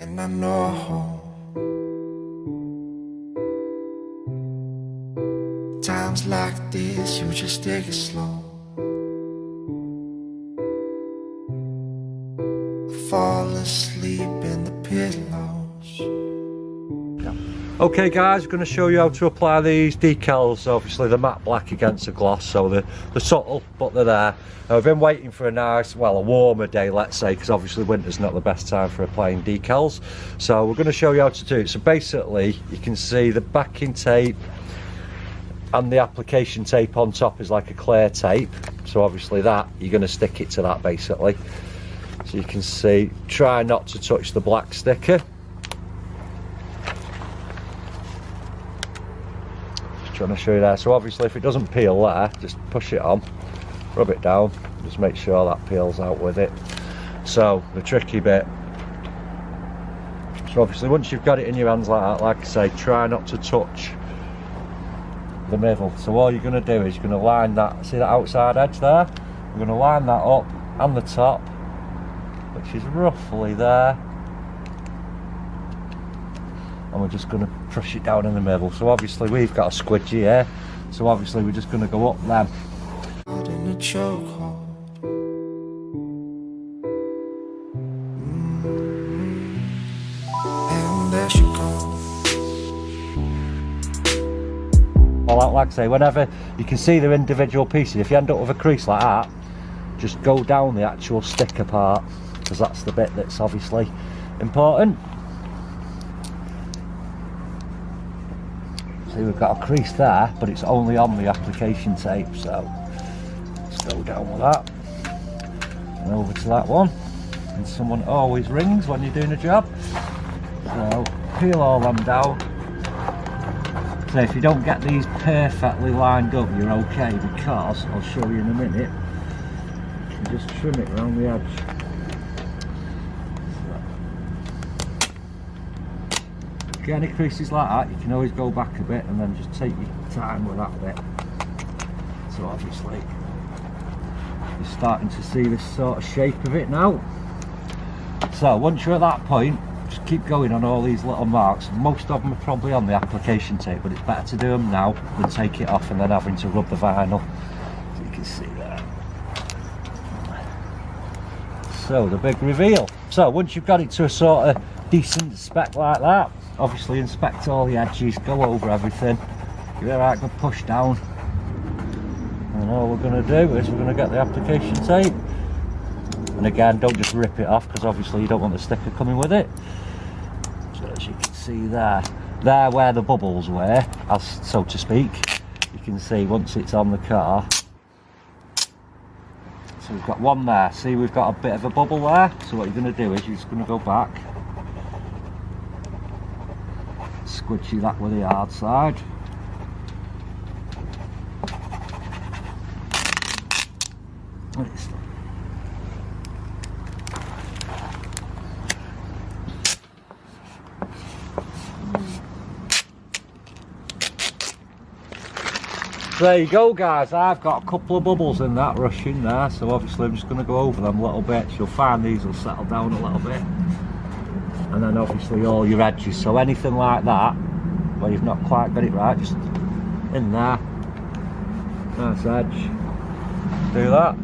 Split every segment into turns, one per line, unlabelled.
And I know times like this, you just take it slow. Fall asleep in the pillows.
Okay guys, I'm going to show you how to apply these decals. Obviously they're matte black against the gloss, so they're subtle, but they're there. Now, I've been waiting for a nice, well, a warmer day, let's say, because obviously winter's not the best time for applying decals. So we're going to show you how to do it. So basically, you can see the backing tape and the application tape on top is like a clear tape. So obviously that, you're going to stick it to that basically. So you can see, try not to touch the black sticker. Just trying to show you there. So obviously if it doesn't peel there, just push it on, rub it down, just make sure that peels out with it. So the tricky bit, so obviously once you've got it in your hands like that, like I say, try not to touch the middle. So all you're going to do is you're going to line that, see that outside edge there? We're going to line that up and the top, which is roughly there, and we're just going to push it down in the middle. So obviously we've got a squidgy here, so obviously we're just going to go up then.
In a chokehold. And there she goes.
Well, like I say, whenever you can see the individual pieces, if you end up with a crease like that, just go down the actual sticker part, because that's the bit that's obviously important. See, we've got a crease there, but it's only on the application tape, so let's go down with that and over to that one. And someone always rings when you're doing a job, so peel all them down. So if you don't get these perfectly lined up, you're okay, because I'll show you in a minute, you can just trim it around the edge. Get any creases like that, you can always go back a bit and then just take your time with that bit. So obviously you're starting to see this sort of shape of it now. So once you're at that point, just keep going on all these little marks. Most of them are probably on the application tape, but it's better to do them now than take it off and then having to rub the vinyl. So you can see there. So the big reveal. So once you've got it to a sort of decent spec like that, obviously inspect all the edges, go over everything, give it a right good push down, and all we're going to do is we're going to get the application tape, and again, don't just rip it off, because obviously you don't want the sticker coming with it. So as you can see there where the bubbles were, as so to speak, you can see once it's on the car. So we've got one there, see we've got a bit of a bubble there, so what you're going to do is you're just going to go back, squidgy that with the hard side. There you go guys, I've got a couple of bubbles in that rushing there, so obviously I'm just going to go over them a little bit. You'll find these will settle down a little bit. And then obviously all your edges, so anything like that where you've not quite got it right, just in there, nice edge, do that.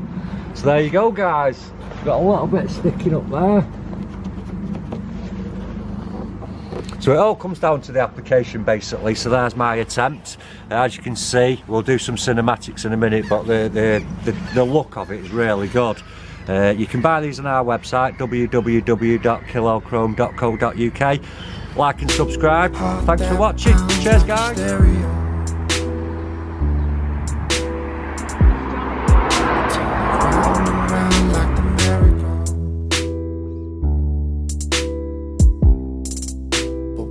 So there you go guys, got a little bit sticking up there. So it all comes down to the application basically. So there's my attempt. As you can see, we'll do some cinematics in a minute, but the look of it is really good. You can buy these on our website, www.KillAllChrome.co.uk. Like and subscribe. Thanks for watching. Cheers guys.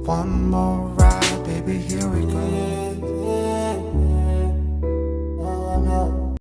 One more ride, baby, here we go.